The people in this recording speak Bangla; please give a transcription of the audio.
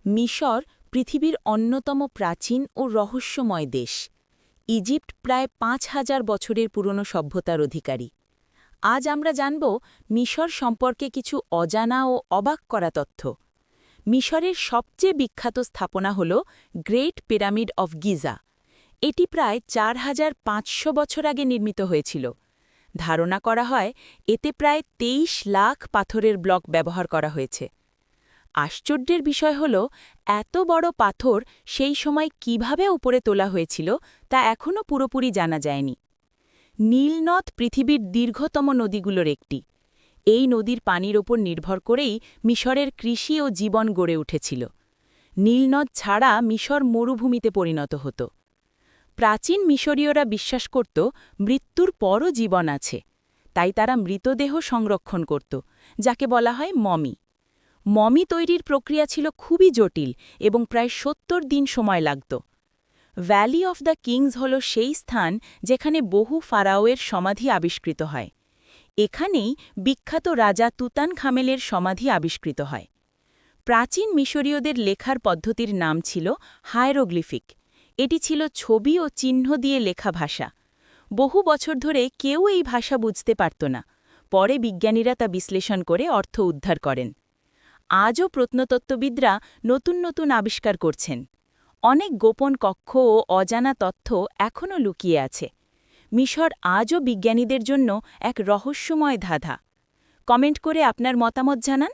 মিশর পৃথিবীর অন্যতম প্রাচীন ও রহস্যময় দেশ। ইজিপ্ট প্রায় ৫,০০০ বছরের পুরনো সভ্যতার অধিকারী। আজ আমরা জানব মিশর সম্পর্কে কিছু অজানা ও অবাক করা তথ্য। মিশরের সবচেয়ে বিখ্যাত স্থাপনা হল গ্রেট পিরামিড অফ গিজা। এটি প্রায় ৪,৫০০ বছর আগে নির্মিত হয়েছিল। ধারণা করা হয় এতে প্রায় ২৩ লাখ পাথরের ব্লক ব্যবহার করা হয়েছে। আশ্চর্যের বিষয় হল এত বড় পাথর সেই সময় কিভাবে উপরে তোলা হয়েছিল তা এখনও পুরোপুরি জানা যায়নি। নীল নদ পৃথিবীর দীর্ঘতম নদীগুলোর একটি। এই নদীর পানির ওপর নির্ভর করেই মিশরের কৃষি ও জীবন গড়ে উঠেছিল। নীল নদ ছাড়া মিশর মরুভূমিতে পরিণত হতো। প্রাচীন মিশরীয়রা বিশ্বাস করত মৃত্যুর পরও জীবন আছে, তাই তারা মৃতদেহ সংরক্ষণ করত, যাকে বলা হয় মমি। মমি তৈরির প্রক্রিয়া ছিল খুবই জটিল এবং প্রায় ৭০ দিন সময় লাগত। ভ্যালি অফ দ্য কিংস হল সেই স্থান যেখানে বহু ফারাওয়ের সমাধি আবিষ্কৃত হয়। এখানেই বিখ্যাত রাজা তুতানখামেনের সমাধি আবিষ্কৃত হয়। প্রাচীন মিশরীয়দের লেখার পদ্ধতির নাম ছিল হায়েরোগ্লিফিক। এটি ছিল ছবি ও চিহ্ন দিয়ে লেখা ভাষা। বহু বছর ধরে কেউ এই ভাষা বুঝতে পারত না। পরে বিজ্ঞানীরা তা বিশ্লেষণ করে অর্থ উদ্ধার করেন। আজও প্রত্নতত্ত্ববিদরা নতুন নতুন আবিষ্কার করছেন। অনেক গোপন কক্ষ ও অজানা তথ্য এখনও লুকিয়ে আছে। মিশর আজও বিজ্ঞানীদের জন্য এক রহস্যময় ধাঁধা। কমেন্ট করে আপনার মতামত জানান।